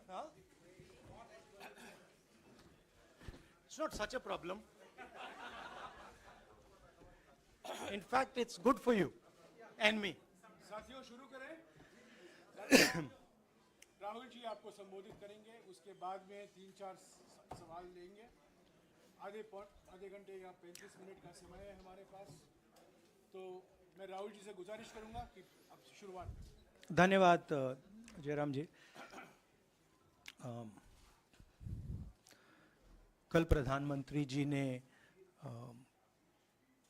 Huh? It's not such a problem. In fact, it's good for you and me. साथियों शुरू करें। राहुल जी आपको संबोधित करेंगे, उसके बाद में 3-4 सवाल लेंगे। आधे घंटे या 35 मिनट का समय है हमारे पास, तो मैं राहुल जी से गुजारिश करूंगा कि अब शुरुआत करें। धन्यवाद जयराम जी। कल प्रधानमंत्री जी ने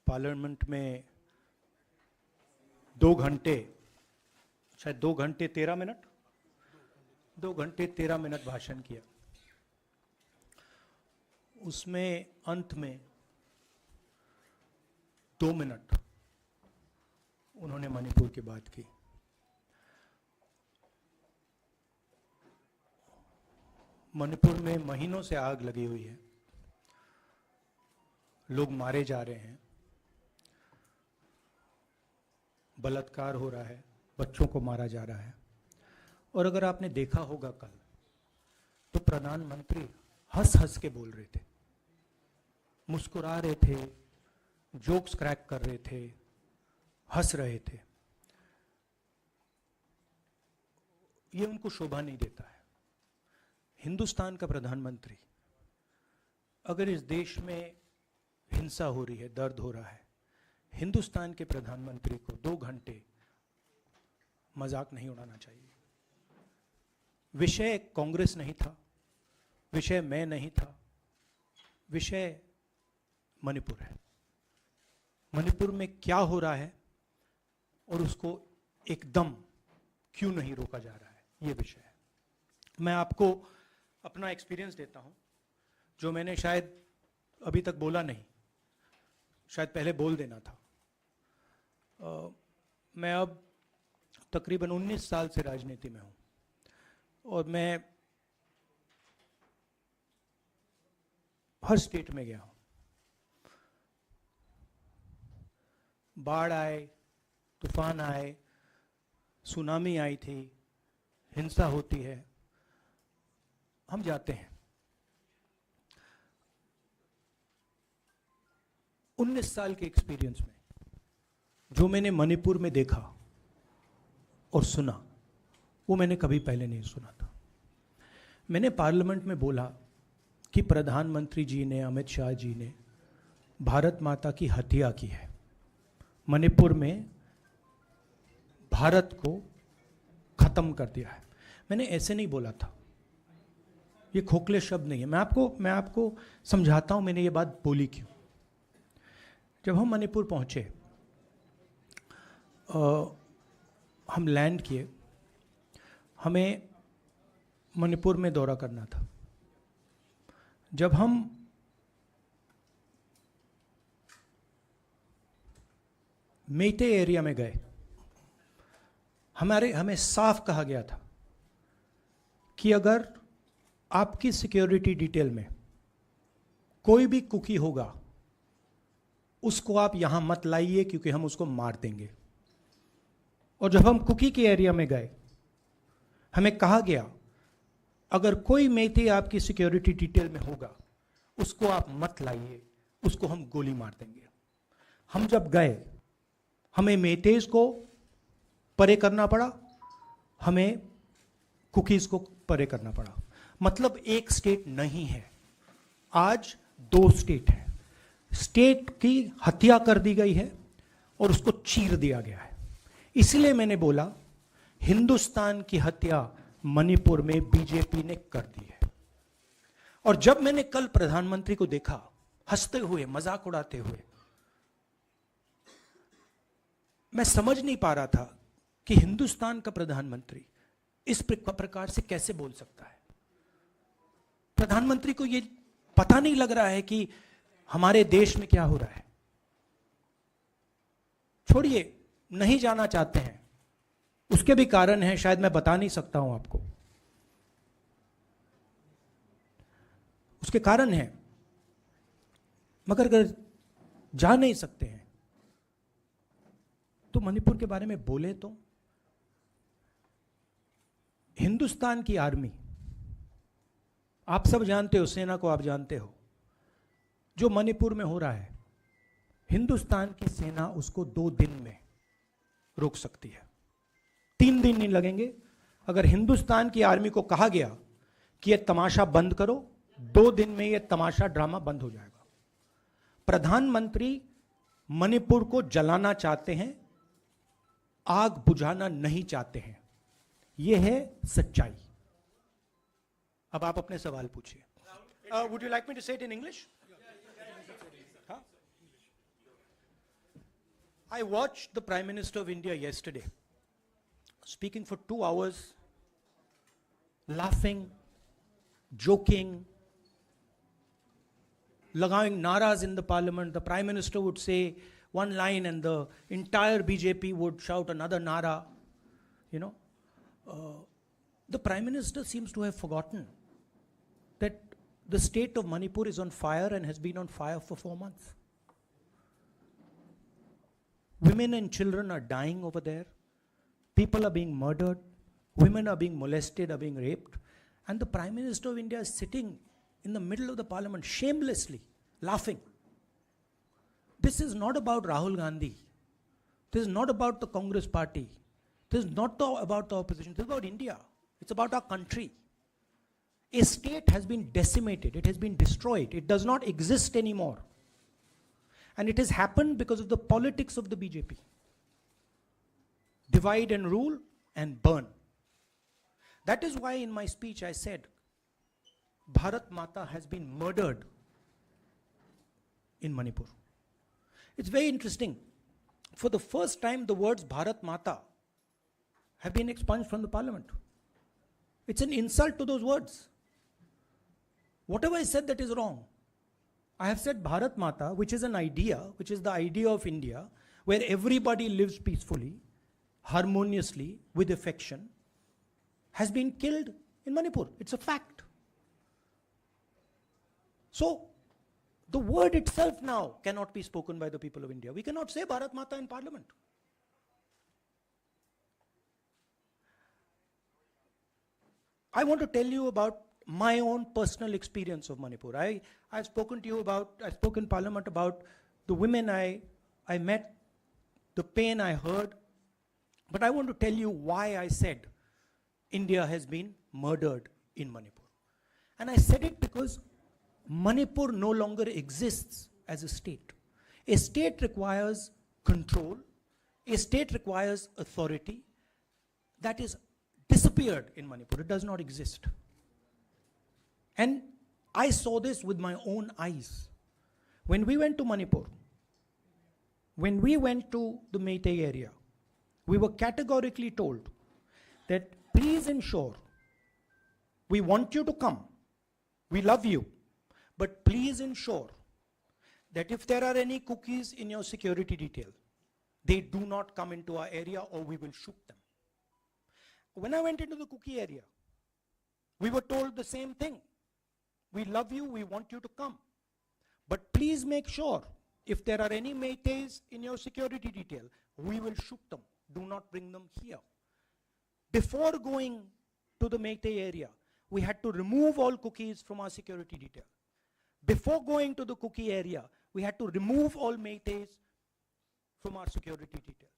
पार्लियामेंट में 2 घंटे, शायद 2 घंटे 13 मिनट, 2 घंटे 13 मिनट भाषण किया। उसमें अंत में 2 मिनट उन्होंने मणिपुर की बात की। मणिपुर में महीनों से आग लगी हुई है, लोग मारे जा रहे हैं, बलात्कार हो रहा है, बच्चों को मारा जा रहा है। और अगर आपने देखा होगा कल, तो प्रधानमंत्री हंस हंस के बोल रहे थे, मुस्कुरा रहे थे, जोक्स क्रैक कर रहे थे, हंस रहे थे। ये उनको शोभा नहीं देता है। हिंदुस्तान का प्रधानमंत्री, अगर इस देश में हिंसा हो रही है, दर्द हो रहा है, हिंदुस्तान के प्रधानमंत्री को 2 घंटे मजाक नहीं उड़ाना चाहिए। विषय कांग्रेस नहीं था, विषय मैं नहीं था, विषय मणिपुर है। मणिपुर में क्या हो रहा है और उसको एकदम क्यों नहीं रोका जा रहा है, ये विषय है। मैं आपको अपना एक्सपीरियंस देता हूं, जो मैंने शायद अभी तक बोला नहीं, शायद पहले बोल देना था। मैं अब तकरीबन 19 साल से राजनीति में हूं और मैं हर स्टेट में गया हूं। बाढ़ आए, तूफान आए, सुनामी आई थी, हिंसा होती है, हम जाते हैं। 19 साल के एक्सपीरियंस में जो मैंने मणिपुर में देखा और सुना, वो मैंने कभी पहले नहीं सुना था। मैंने पार्लियामेंट में बोला कि प्रधानमंत्री जी ने, अमित शाह जी ने भारत माता की हत्या की है, मणिपुर में भारत को खत्म कर दिया है। मैंने ऐसे नहीं बोला था, ये खोखले शब्द नहीं है। मैं आपको समझाता हूं मैंने ये बात बोली क्यों। जब हम मणिपुर पहुंचे, हम लैंड किए, हमें मणिपुर में दौरा करना था। जब हम मेते एरिया में गए, हमें साफ कहा गया था कि अगर आपकी सिक्योरिटी डिटेल में कोई भी कुकी होगा, उसको आप यहां मत लाइए क्योंकि हम उसको मार देंगे। और जब हम कुकी के एरिया में गए, हमें कहा गया अगर कोई मेते आपकी सिक्योरिटी डिटेल में होगा, उसको आप मत लाइए, उसको हम गोली मार देंगे। हम जब गए, हमें मेतेज को परे करना पड़ा, हमें कुकीज को परे करना पड़ा। मतलब एक स्टेट नहीं है, आज 2 स्टेट है। स्टेट की हत्या कर दी गई है और उसको चीर दिया गया है। इसलिए मैंने बोला हिंदुस्तान की हत्या मणिपुर में बीजेपी ने कर दी है। और जब मैंने कल प्रधानमंत्री को देखा हंसते हुए, मजाक उड़ाते हुए, मैं समझ नहीं पा रहा था कि हिंदुस्तान का प्रधानमंत्री इस प्रकार से कैसे बोल सकता है। प्रधानमंत्री को यह पता नहीं लग रहा है कि हमारे देश में क्या हो रहा है। छोड़िए, नहीं जाना चाहते हैं, उसके भी कारण हैं, शायद मैं बता नहीं सकता हूं आपको, उसके कारण हैं। मगर अगर जा नहीं सकते हैं तो मणिपुर के बारे में बोले तो हिंदुस्तान की आर्मी, आप सब जानते हो, सेना को आप जानते हो, जो मणिपुर में हो रहा है, हिंदुस्तान की सेना उसको 2 दिन में रोक सकती है। 3 दिन नहीं लगेंगे। अगर हिंदुस्तान की आर्मी को कहा गया कि यह तमाशा बंद करो, 2 दिन में यह तमाशा ड्रामा बंद हो जाएगा। प्रधानमंत्री मणिपुर को जलाना चाहते हैं, आग बुझाना नहीं चाहते हैं। यह है सच्चाई। अब आप अपने सवाल पूछिए। Would you like me to say it in English? I watched the Prime Minister of India yesterday speaking for 2 hours, laughing, joking, lagaving naras in the parliament. The Prime Minister would say one line and the entire BJP would shout another nara. You know, the Prime Minister seems to have forgotten that the state of Manipur is on fire and has been on fire for 4 months. Women and children are dying over there. People are being murdered. Women are being molested, are being raped. And the Prime Minister of India is sitting in the middle of the parliament shamelessly, laughing. This is not about Rahul Gandhi. This is not about the Congress party. This is not about the opposition. This is about India. It's about our country. A state has been decimated. It has been destroyed. It does not exist anymore. And it has happened because of the politics of the BJP. Divide and rule and burn. That is why in my speech I said, Bharat Mata has been murdered in Manipur. It's very interesting. For the first time, the words Bharat Mata have been expunged from the parliament. It's an insult to those words. Whatever I said that is wrong. I have said Bharat Mata, which is an idea, which is the idea of India, where everybody lives peacefully, harmoniously, with affection, has been killed in Manipur. It's a fact. So, the word itself now cannot be spoken by the people of India. We cannot say Bharat Mata in parliament. I want to tell you about my own personal experience of Manipur. I've spoken to you about, I spoke in parliament about the women I met, the pain I heard, but I want to tell you why I said India has been murdered in Manipur. And I said it because Manipur no longer exists as a state. A state requires control, a state requires authority. That is disappeared in Manipur. It does not exist. And I saw this with my own eyes. When we went to Manipur, when we went to the Meitei area, we were categorically told that please ensure, we want you to come, we love you, but please ensure that if there are any cookies in your security detail, they do not come into our area or we will shoot them. When I went into the cookie area, we were told the same thing. We love you, we want you to come. But please make sure, if there are any Meiteis in your security detail, we will shoot them. Do not bring them here. Before going to the Meitei area, we had to remove all cookies from our security detail. Before going to the cookie area, we had to remove all Meiteis from our security detail.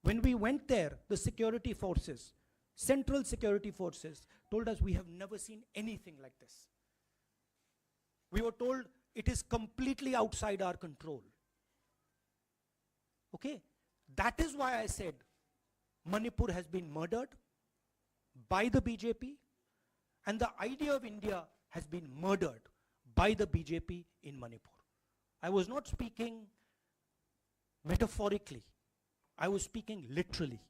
When we went there, the security forces, central security forces, told us we have never seen anything like this. We were told it is completely outside our control. Okay? That is why I said Manipur has been murdered by the BJP, and the idea of India has been murdered by the BJP in Manipur. I was not speaking metaphorically. I was speaking literally.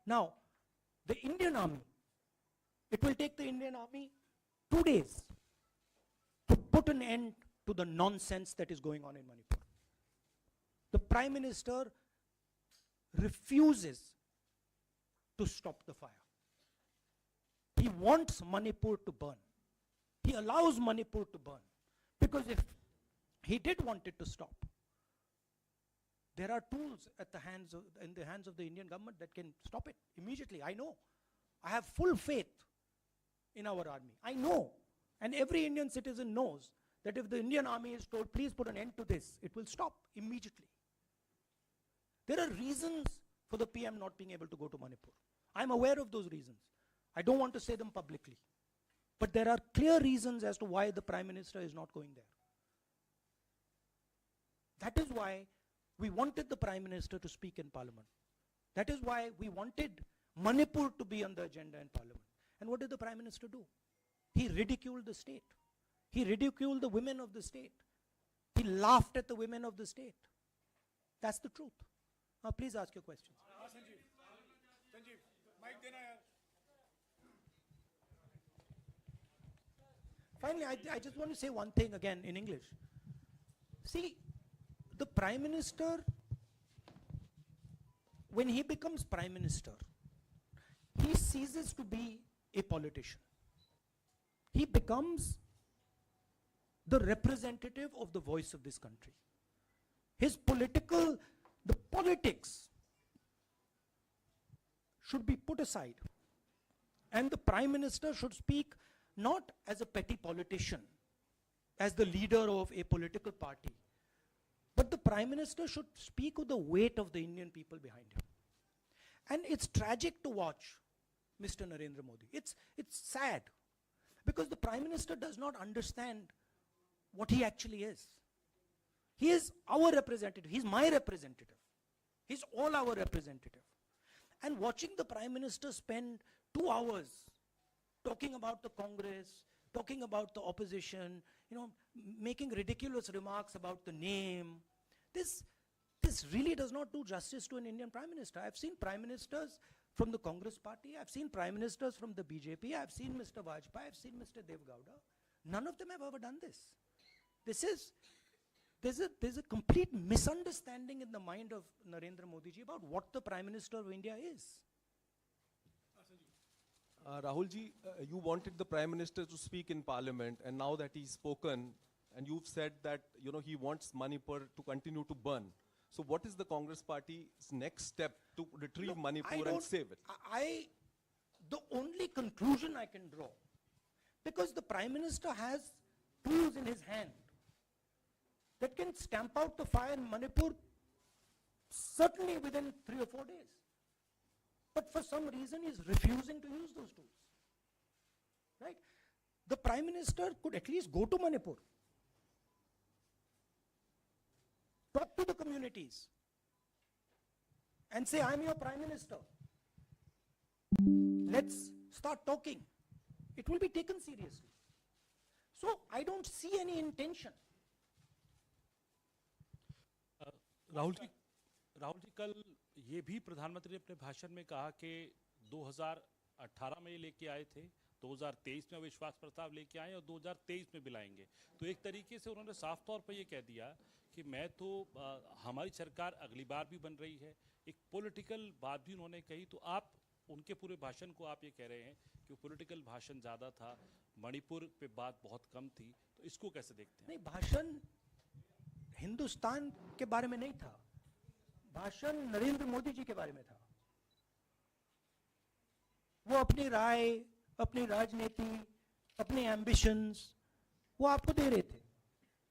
Now, the Indian army, it will take the Indian army 2 days to put an end to the nonsense that is going on in Manipur. The Prime Minister refuses to stop the fire. He wants Manipur to burn. He allows Manipur to burn. Because if he did want it to stop, there are tools in the hands of the Indian government that can stop it immediately. I know. I have full faith in our army. I know, and every Indian citizen knows, that if the Indian army is told, please put an end to this, it will stop immediately. There are reasons for the PM not being able to go to Manipur. I'm aware of those reasons. I don't want to say them publicly. But there are clear reasons as to why the Prime Minister is not going there. That is why we wanted the Prime Minister to speak in Parliament. That is why we wanted Manipur to be on the agenda in Parliament. And what did the Prime Minister do? He ridiculed the state. He ridiculed the women of the state. He laughed at the women of the state. That's the truth. Now please ask your questions. Sanjeev mic देना यार. Finally, I just want to say one thing again in English. See, the Prime Minister, when he becomes Prime Minister, he ceases to be a politician. He becomes the representative of the voice of this country. The politics should be put aside. And the Prime Minister should speak not as a petty politician, as the leader of a political party, but the Prime Minister should speak with the weight of the Indian people behind him. And it's tragic to watch Mr. Narendra Modi. It's sad, because the Prime Minister does not understand what he actually is. He is our representative. He's my representative. He's all our representative. And watching the Prime Minister spend 2 hours talking about the Congress, talking about the opposition, making ridiculous remarks about the name, this really does not do justice to an Indian Prime Minister. I've seen Prime Ministers from the Congress party, I've seen Prime Ministers from the BJP, I've seen Mr. Vajpayee, I've seen Mr. Dev Gowda. None of them have ever done this. There's a complete misunderstanding in the mind of Narendra Modi ji about what the Prime Minister of India is. Rahul ji, you wanted the Prime Minister to speak in Parliament, and now that he's spoken, and you've said that he wants Manipur to continue to burn. So what is the Congress Party's next step to retrieve Manipur and save it? The only conclusion I can draw, because the Prime Minister has tools in his hand that can stamp out the fire in Manipur certainly within 3 or 4 days. But for some reason he's refusing to use those tools. Right? The Prime Minister could at least go to Manipur, talk to the communities, and say, I'm your Prime Minister. Let's start talking. It will be taken seriously. So I don't see any intention. Rahul ji, कल ये भी प्रधानमंत्री ने अपने भाषण में कहा कि 2018 में ये लेके आए थे, 2023 में विश्वास प्रस्ताव लेके आए और 2023 में भी लाएंगे. तो एक तरीके से उन्होंने साफ तौर पर ये कह दिया कि मैं तो हमारी सरकार अगली बार भी बन रही है. एक पॉलिटिकल बात भी उन्होंने कही. तो आप उनके पूरे भाषण को आप ये कह रहे हैं कि पॉलिटिकल भाषण ज़्यादा था, मणिपुर पे बात बहुत कम थी. तो इसको कैसे देखते हैं? नहीं, भाषण हिंदुस्तान के बारे में नहीं था, भाषण नरेंद्र मोदी जी के बारे में था. वो अपनी राय, अपनी राजनीति, अपने एम्बिशंस वो आपको दे रहे थे.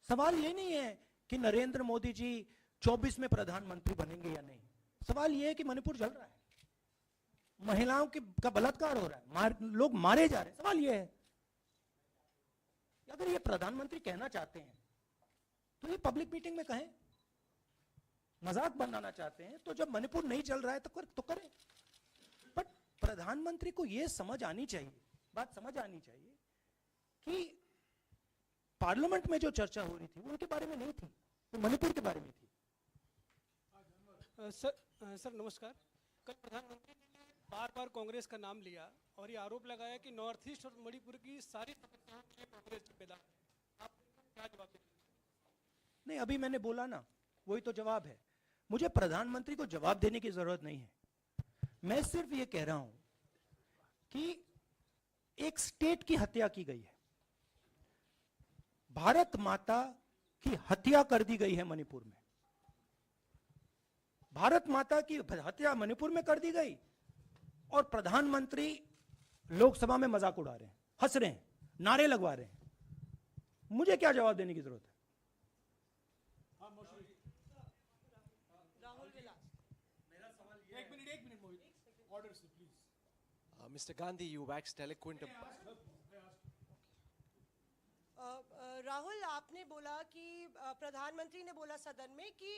सवाल ये नहीं है कि नरेंद्र मोदी जी 24 में प्रधानमंत्री बनेंगे या नहीं. सवाल ये है कि मणिपुर जल रहा है, महिलाओं का बलात्कार हो रहा है, लोग मारे जा रहे हैं. सवाल ये है, अगर ये प्रधानमंत्री कहना चाहते हैं तो ये पब्लिक मीटिंग में कहें. मजाक बनाना चाहते हैं तो जब मणिपुर नहीं चल रहा है तो करें. बट प्रधानमंत्री को ये समझ आनी चाहिए, बात समझ आनी चाहिए कि पार्लियामेंट में जो चर्चा हो रही थी वो उनके बारे में नहीं थी, वो मणिपुर के बारे में थी. सर नमस्कार. कल प्रधानमंत्री ने बार-बार कांग्रेस का नाम लिया और ये आरोप लगाया कि नॉर्थ ईस्ट और मणिपुर की सारी समस्याओं में कांग्रेस जिम्मेदार. आप क्या जवाब देंगे? नहीं, अभी मैंने बोला ना, वही तो जवाब है. मुझे प्रधानमंत्री को जवाब देने की जरूरत नहीं है. मैं सिर्फ ये कह रहा हूं कि एक स्टेट की हत्या की गई है, भारत माता की हत्या कर दी गई है मणिपुर में. भारत माता की हत्या मणिपुर में कर दी गई और प्रधानमंत्री लोकसभा में मजाक उड़ा रहे हैं, हंस रहे हैं, नारे लगवा रहे हैं, मुझे क्या जवाब देने की जरूरत है? एक मिनट मोहित, ऑर्डर से please. Mr. Gandhi, you waxed eloquent. Rahul, आपने बोला कि प्रधानमंत्री ने बोला सदन में कि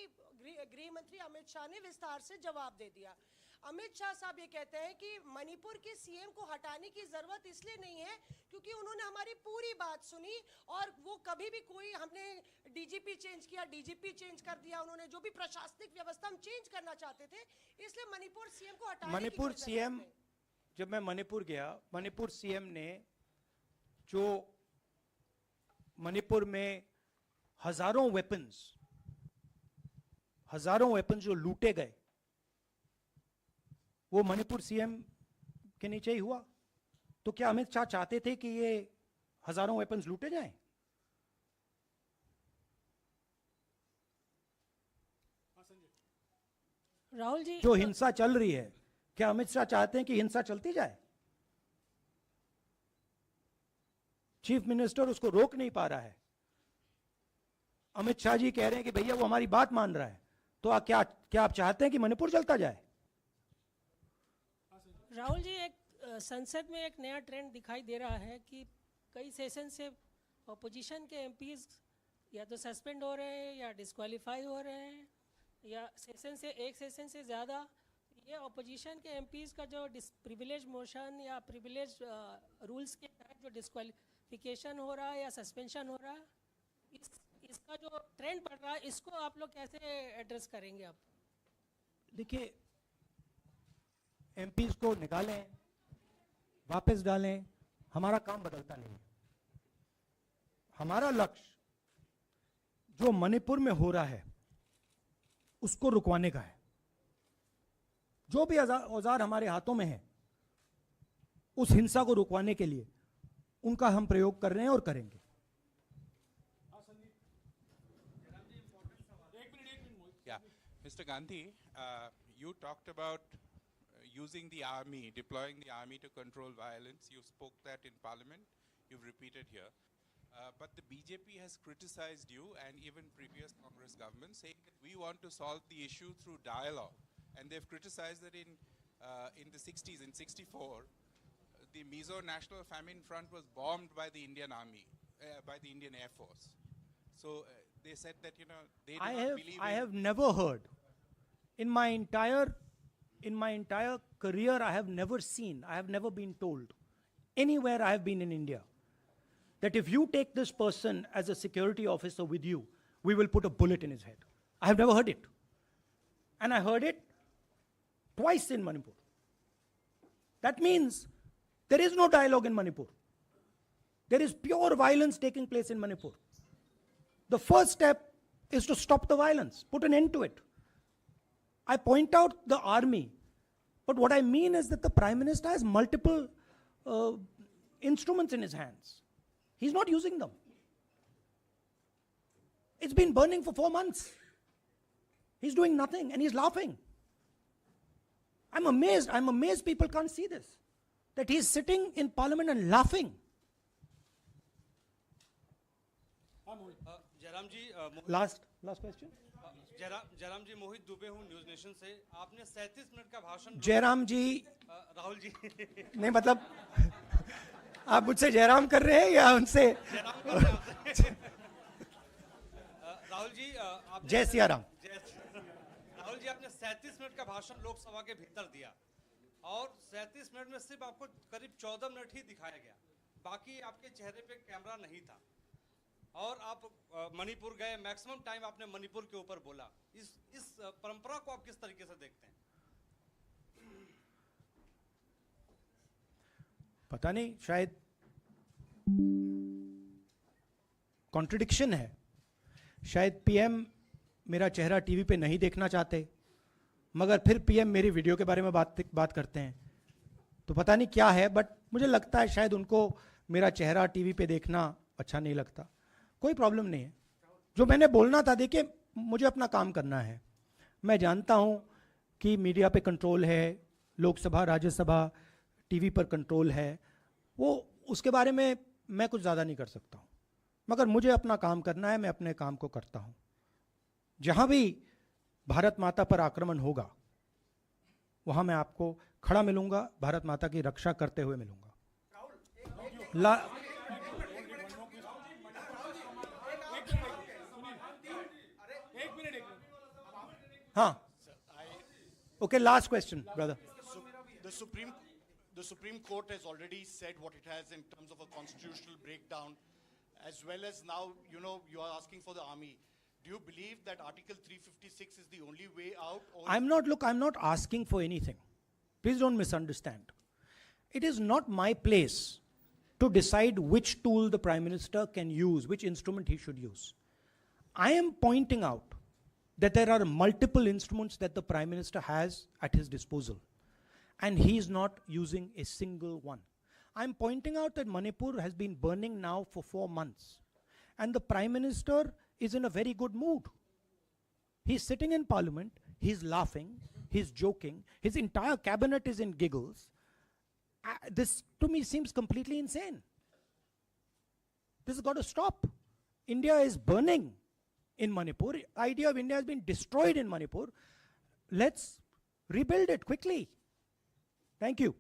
गृह मंत्री अमित शाह ने विस्तार से जवाब दे दिया। अमित शाह साहब ये कहते हैं कि मणिपुर के सीएम को हटाने की जरूरत इसलिए नहीं है क्योंकि उन्होंने हमारी पूरी बात सुनी और वो कभी भी कोई, हमने डीजीपी चेंज किया, डीजीपी चेंज कर दिया, उन्होंने जो भी प्रशासनिक व्यवस्था हम चेंज करना चाहते थे, इसलिए मणिपुर सीएम को हटाने मणिपुर सीएम, जब मैं मणिपुर गया, मणिपुर सीएम ने जो मणिपुर में हजारों वेपन्स जो लूटे गए, वो मणिपुर सीएम के नीचे ही हुआ। तो क्या अमित शाह चाहते थे कि ये हजारों वेपन्स लूटे जाएं? राहुल जी, जो हिंसा चल रही है, क्या अमित शाह चाहते हैं कि हिंसा चलती जाए? चीफ मिनिस्टर उसको रोक नहीं पा रहा है। अमित शाह जी कह रहे हैं कि भैया वो हमारी बात मान रहा है, तो क्या आप चाहते हैं कि मणिपुर चलता जाए? राहुल जी, एक संसद में एक नया ट्रेंड दिखाई दे रहा है कि कई सेशन से अपोजिशन के एमपीज या तो सस्पेंड हो रहे हैं या डिस्क्वालीफाई हो रहे हैं, या एक सेशन से ज़्यादा ये अपोजिशन के एमपीज का जो प्रिविलेज मोशन या प्रिविलेज रूल्स के तहत जो डिस्क्वालिफिकेशन हो रहा है या सस्पेंशन हो रहा है, इसका जो ट्रेंड बढ़ रहा है, इसको आप लोग कैसे एड्रेस करेंगे? आप देखिए, एमपीज को निकालें, वापस डालें, हमारा काम बदलता नहीं है। हमारा लक्ष्य जो मणिपुर में हो रहा है उसको रुकवाने का है। जो भी औजार हमारे हाथों में है, उस हिंसा को रुकवाने के लिए उनका हम प्रयोग कर रहे हैं और करेंगे। Yeah, Mr. Gandhi, you talked about using the army, deploying the army to control violence. You spoke that in Parliament. You've repeated here. But the BJP has criticized you and even previous Congress governments, saying that we want to solve the issue through dialogue. And they've criticized that in the 60s, in 64, the Mizo National Famine Front was bombed by the Indian Army, by the Indian Air Force. So they said that, you know, they do not believe I have never heard, in my entire career, I have never seen, I have never been told, anywhere I have been in India, that if you take this person as a security officer with you, we will put a bullet in his head. I have never heard it. And I heard it twice in Manipur. That means there is no dialogue in Manipur. There is pure violence taking place in Manipur. The first step is to stop the violence, put an end to it. I point out the army, but what I mean is that the Prime Minister has multiple instruments in his hands. He's not using them. It's been burning for 4 months. He's doing nothing and he's laughing. I'm amazed people can't see this. That he's sitting in Parliament and laughing. Jairam ji, Last question. Jairam जी, मोहित दुबे हूँ news nation से। आपने 37 minute का भाषण। जयराम जी, राहुल जी नहीं मतलब आप मुझसे जयराम कर रहे हैं या उनसे? राहुल जी, जय सिया राम। राहुल जी, आपने 37 मिनट का भाषण लोकसभा के भीतर दिया और 37 मिनट में सिर्फ आपको करीब 14 मिनट ही दिखाया गया, बाकी आपके चेहरे पे कैमरा नहीं था। और आप मणिपुर गए, मैक्सिमम टाइम आपने मणिपुर के ऊपर बोला। इस परंपरा को आप किस तरीके से देखते हैं? पता नहीं, शायद कॉन्ट्रडिक्शन है। शायद पीएम मेरा चेहरा टीवी पे नहीं देखना चाहते, मगर फिर पीएम मेरी वीडियो के बारे में बात करते हैं। तो पता नहीं क्या है, बट मुझे लगता है शायद उनको मेरा चेहरा टीवी पे देखना अच्छा नहीं लगता। कोई प्रॉब्लम नहीं है। जो मैंने बोलना था, देखिए मुझे अपना काम करना है। मैं जानता हूं कि मीडिया पे कंट्रोल है, लोकसभा राज्यसभा टीवी पर कंट्रोल है, वो उसके बारे में मैं कुछ ज़्यादा नहीं कर सकता हूँ, मगर मुझे अपना काम करना है, मैं अपने काम को करता हूँ। जहाँ भी भारत माता पर आक्रमण होगा वहाँ मैं आपको खड़ा मिलूंगा, भारत माता की रक्षा करते हुए मिलूंगा। हाँ, okay, last question, brother. The Supreme Court has already said what it has in terms of a constitutional breakdown, as well as now, you are asking for the army. Do you believe that Article 356 is the only way out? Or I'm not asking for anything. Please don't misunderstand. It is not my place to decide which tool the Prime Minister can use, which instrument he should use. I am pointing out that there are multiple instruments that the Prime Minister has at his disposal, and he is not using a single one. I'm pointing out that Manipur has been burning now for 4 months, and the Prime Minister is in a very good mood. He's sitting in Parliament, he's laughing, he's joking, his entire cabinet is in giggles. This to me seems completely insane. This has got to stop. India is burning in Manipur. The idea of India has been destroyed in Manipur. Let's rebuild it quickly. Thank you.